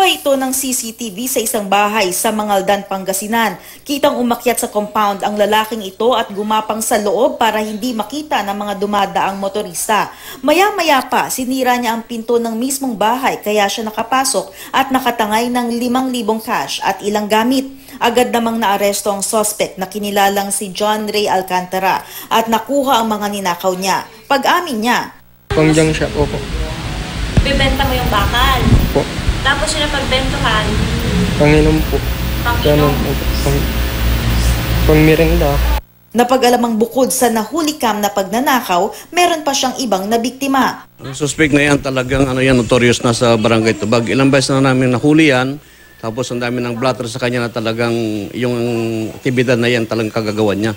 Kuha ito ng CCTV sa isang bahay sa Mangaldan, Pangasinan. Kitang umakyat sa compound ang lalaking ito at gumapang sa loob para hindi makita ng mga dumadaang motorista. Maya-maya pa, sinira niya ang pinto ng mismong bahay kaya siya nakapasok at nakatangay ng 5,000 cash at ilang gamit. Agad namang naaresto ang suspect na kinilalang si John Ray Alcantara at nakuha ang mga ninakaw niya. Pag-amin niya, Pangjang siya po. Bibenta mo yung bakal. Po. Tapos yun ang pagbentuhan. Panginom po. Panginom. Pangmirenda. napag-alamang bukod sa nahulikam na pagnanakaw, meron pa siyang ibang nabiktima. Ang suspect na yan talagang notorious na sa Barangay Tubag. Ilang beses na namin nahuli yan. Tapos ang dami ng blotter sa kanya na talagang yung aktibidad na yan talagang kagagawan niya.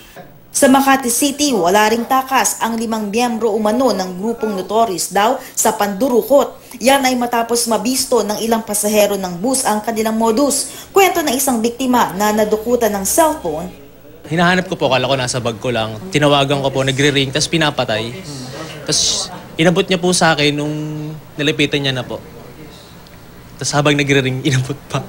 Sa Makati City, wala ring takas ang 5 miyembro umano ng grupong notorious daw sa pandurukot. Yan ay matapos mabisto ng ilang pasahero ng bus ang kanilang modus. Kwento ng isang biktima na nadukutan ng cellphone. Hinahanap ko po, akala ko nasa bag ko lang. Tinawagan ko po, nagre-ring, tapos pinapatay. Tapos inabot niya po sa akin nung nilipitan niya na po. Tapos habang nagre-ring, inabot pa.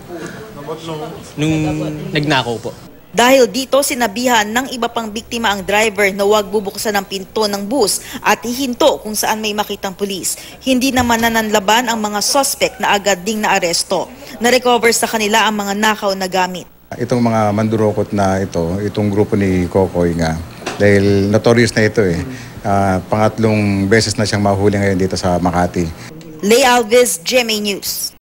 Nung nagnakaw po. Dahil dito, sinabihan ng iba pang biktima ang driver na huwag bubuksan ang pinto ng bus at hihinto kung saan may makitang pulis. Hindi naman nananlaban ang mga suspect na agad ding naaresto. Na-recover sa kanila ang mga nakaw na gamit. Itong mga mandurokot na itong grupo ni Kokoy nga, dahil notorious na ito pangatlong beses na siyang mahuli ngayon dito sa Makati. Lay Alves, GMA News.